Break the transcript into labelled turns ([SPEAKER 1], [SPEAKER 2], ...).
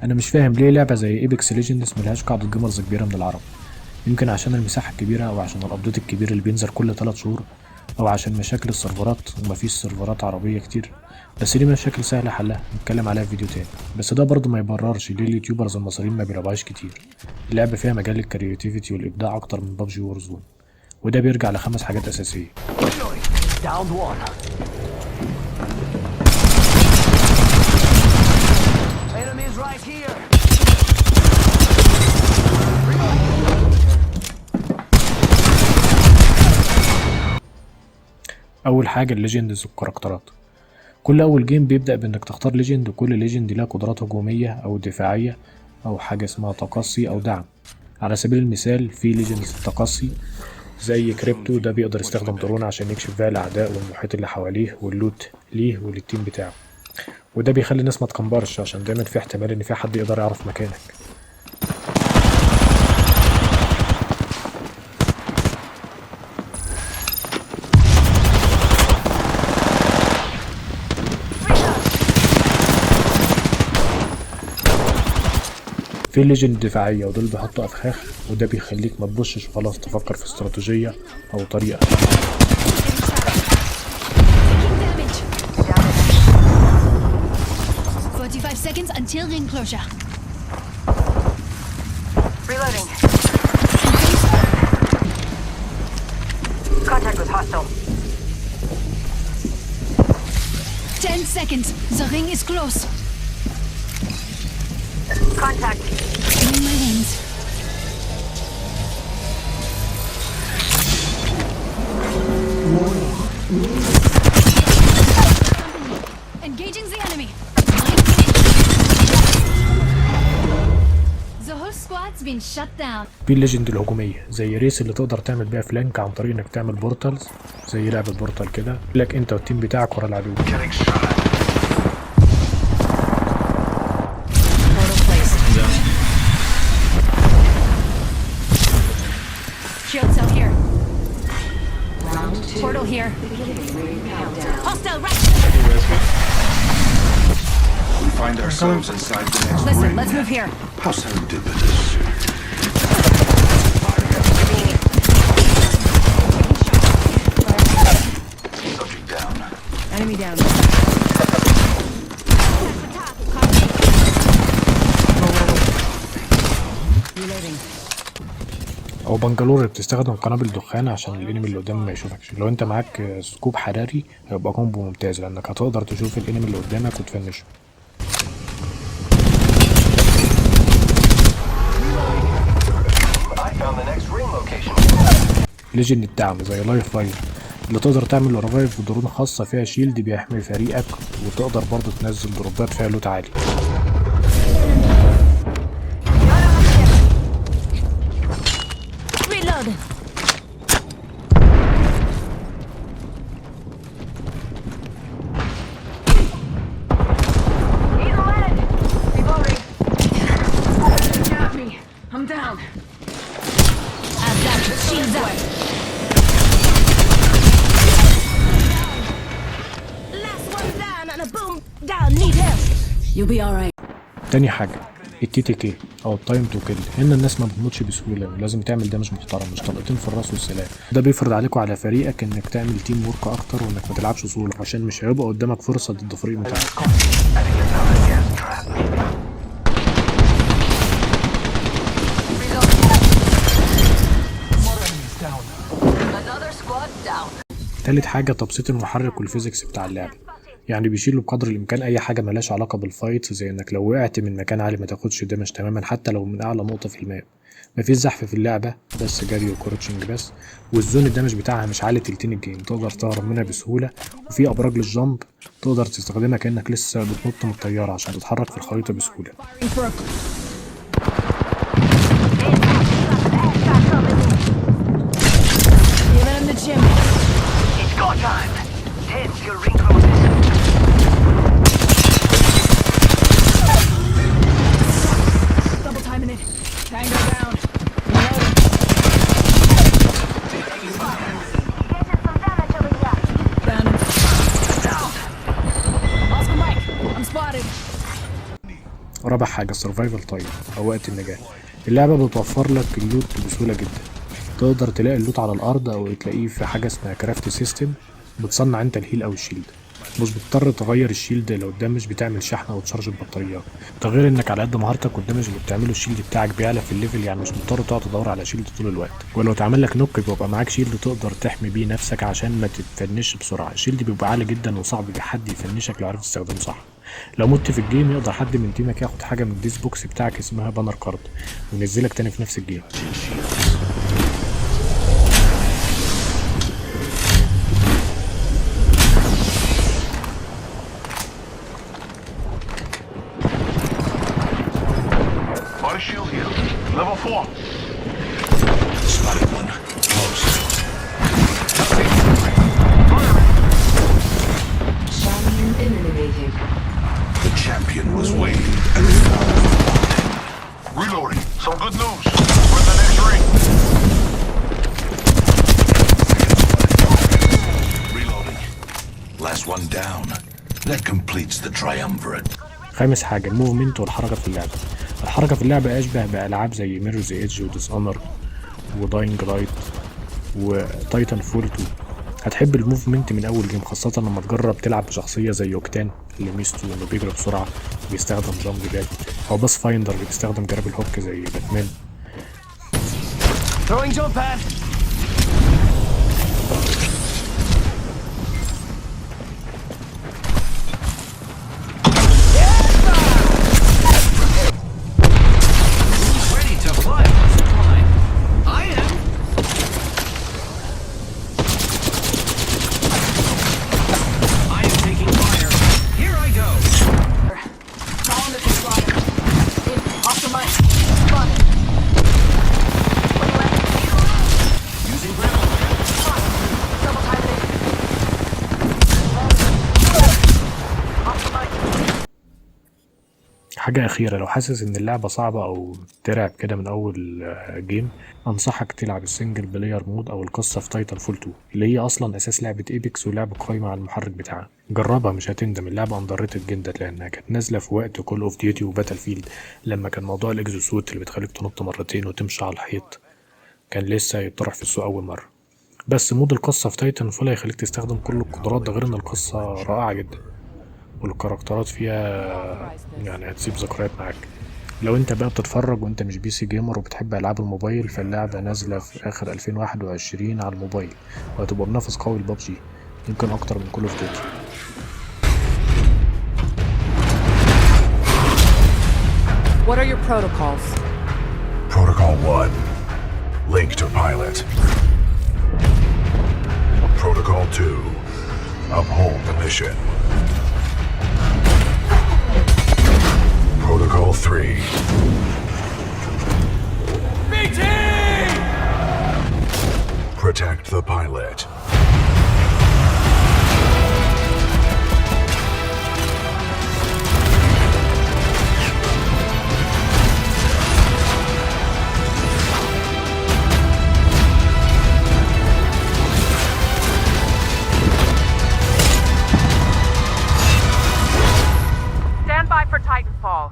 [SPEAKER 1] انا مش فاهم ليه لعبه زي ايبكس ليجندز ملهاش قاعده جيمرز كبيره من العرب. يمكن عشان المساحه الكبيره، او عشان الابديت الكبير اللي بينزل كل 3 شهور، او عشان مشاكل السيرفرات ومفيش سيرفرات عربيه كتير. بس دي مشاكل سهله حلها، نتكلم عليها في فيديو تاني. بس ده برضه ما يبررش ليه اليوتيوبرز المصريين ما بيلعبوهاش كتير. اللعبه فيها مجال للكرياتيفيتي والابداع اكتر من بابجي وورزون، وده بيرجع ل5 حاجات اساسيه.
[SPEAKER 2] Downed one. Enemies right here.
[SPEAKER 1] اول حاجه الليجندز والكاركترات. كل اول جيم بيبدا بانك تختار ليجند، وكل ليجند لها قدرات هجوميه او دفاعيه، او حاجه اسمها تقصي او دعم. على سبيل المثال في ليجندز التقصي زي كريبتو، ده بيقدر يستخدم درون عشان يكشف بيها الاعداء والمحيط اللي حواليه واللوت ليه وللتيم بتاعه، وده بيخلي الناس ما تكمبرش عشان دايما في احتمال ان في حد يقدر يعرف مكانك. في ليجند دفاعية، ودول بيحطوا أفخاخ، وده بيخليك ما تبصش وخلاص، تفكر في استراتيجية أو طريقة.
[SPEAKER 3] Seconds until ring closure.
[SPEAKER 4] Reloading. Contact with hostile.
[SPEAKER 3] 10 seconds. The ring is close.
[SPEAKER 4] Contact.
[SPEAKER 3] In my hands. Engaging the enemy. The whole squad's been shut down.
[SPEAKER 1] في الليجند الهجومية زي ريس، اللي تقدر تعمل بيها فلانك عن طريق انك تعمل بورتالز، زي لعبة بورتال كده، لك انت والتيم بتاعك ورا العدو.
[SPEAKER 3] Shield cell here. Portal here. Hostile right.
[SPEAKER 5] We find ourselves inside the next
[SPEAKER 3] Listen,
[SPEAKER 5] ring.
[SPEAKER 3] let's move here.
[SPEAKER 5] How serendipitous. Subject down.
[SPEAKER 4] Enemy down. Reloading.
[SPEAKER 1] او بنجلور اللي بتستخدم قنابل دخان عشان الانمي اللي قدامك ما يشوفكش. لو انت معاك سكوب حراري هيبقى كومبو ممتاز، لانك هتقدر تشوف الانمي اللي قدامك وتفنشه. ليجند الدعم زي لايف فاير، اللي تقدر تعمل ريفايف بدرون خاصة فيها شيلد بيحمي فريقك، وتقدر برضه تنزل دروبات فيها لوت عالي.
[SPEAKER 3] Reload.
[SPEAKER 4] Reloading. Got me. I'm down.
[SPEAKER 3] I've got you. Shields up.
[SPEAKER 4] Last one down and a boom down. Need help.
[SPEAKER 3] You'll be alright.
[SPEAKER 1] تاني حاجة التي تي كي او التايم تو كيل. هنا الناس ما بتموتش بسهوله، ولازم تعمل دمج محترم، مش طلقتين في الراس والسلام. ده بيفرض عليكوا على فريقك انك تعمل تيم ورك اكتر، وانك ما تلعبش سولو، عشان مش هيبقى قدامك فرصه ضد الفريق بتاعك.
[SPEAKER 4] Another squad down.
[SPEAKER 1] تالت حاجه تبسيط المحرك والفيزيكس بتاع اللعبه، يعني بيشيلوا بقدر الامكان اي حاجه ملهاش علاقه بالفايت، زي انك لو وقعت من مكان عالي ما تاخدش دمج تماما حتى لو من اعلى نقطه في الماب. مفيش زحف في اللعبه، بس جري وكروتشنج بس، والزون الدمج بتاعها مش عالي تلتين الجيم، تقدر تهرب منها بسهوله. وفي ابراج للجامب تقدر تستخدمها كانك لسه بتنط من الطياره عشان تتحرك في الخريطه بسهوله.
[SPEAKER 3] Giving him the chimney.
[SPEAKER 2] It's go time. 10 till ring closes.
[SPEAKER 3] Double timing it. Tango down. Found him. Oscar Mike, I'm spotted.
[SPEAKER 1] رابع حاجة السرفايفل تايم أو وقت النجاة. اللعبة بتوفر لك اللوت بسهولة جدا، تقدر تلاقي اللوت على الأرض أو تلاقيه في حاجة اسمها كرافت سيستم، بتصنع انت الهيل أو الشيلد، مش بتضطر تغير الشيلد لو الدمج بتعمل شحنة أو تشارج البطاريات. ده غير انك على قد مهارتك والدمج اللي بتعمله الشيلد بتاعك بيعلى في الليفل، يعني مش مضطر تقعد تدور على شيلد طول الوقت. ولو تعمل لك نوك بيبقى معاك شيلد تقدر تحمي بيه نفسك عشان ما تتفنش بسرعة. الشيلد بيبقى عالي جدا وصعب حد يفنشك لو عرفت تستخدمه صح. لو مت في الجيم يقدر حد من تيمك ياخد حاجة من الديس بوكس بتاعك اسمها بانر كارد وينزلك تاني في نفس الجيم.
[SPEAKER 5] Body shield here. Level 4.
[SPEAKER 6] Spotted one. Close.
[SPEAKER 7] Champion eliminated.
[SPEAKER 5] The champion was weighed and reloading.
[SPEAKER 2] Some good news. We're in the next ring.
[SPEAKER 5] reloading. Last one down. That completes the triumvirate.
[SPEAKER 1] خامس حاجة الموفمنت والحركة في اللعبة. الحركة في اللعبة أشبه بألعاب زي ميرورز ايدج وديس اونر وداينج لايت وتايتان فول 2. هتحب الموفمنت من أول جيم، خاصة لما تجرب تلعب بشخصية زي اوكتان اللي ميزته إنه بيجري بسرعة وبيستخدم جامب باك، أو باس فايندر اللي بيستخدم جراب الهوك زي باتمان.
[SPEAKER 2] Throwing jump pad.
[SPEAKER 6] Ready to fly on supply. I am. I am taking fire. Here I go.
[SPEAKER 3] Found the spotted. Off the mic. Spotted.
[SPEAKER 6] Using ground.
[SPEAKER 3] Double time it in. Off the mic.
[SPEAKER 1] حاجة أخيرة، لو حاسس إن اللعبة صعبة أو ترعب كده من أول جيم، أنصحك تلعب السنجل بلاير مود أو القصة في تايتان فول 2 اللي هي أصلا أساس لعبة إيبكس ولعبة قايمة على المحرك بتاعها. جربها مش هتندم، اللعبة أندريتد جدا لأنها كانت نازلة في وقت كول أوف ديوتي وباتل فيلد، لما كان موضوع الإكزوسوت اللي بتخليك تنط مرتين وتمشي على الحيط كان لسه يطرح في السوق أول مرة. بس مود القصة في تايتان فول هيخليك تستخدم كل القدرات، ده غير إن القصة رائعة جدا والكاركترات فيها يعني هتسيب ذكريات معاك. لو انت بقى بتتفرج وانت مش بي سي جيمر وبتحب العاب الموبايل، فاللعبة نازلة في اخر 2021 على الموبايل وهتبقى منافس قوي لبابجي، يمكن اكتر من كول اوف ديوتي.
[SPEAKER 8] What are your protocols?
[SPEAKER 5] Protocol 1. Link to pilot. Protocol 2. Uphold the mission. Protocol 3.
[SPEAKER 6] BT!
[SPEAKER 5] Protect the pilot.
[SPEAKER 8] Stand by for Titanfall.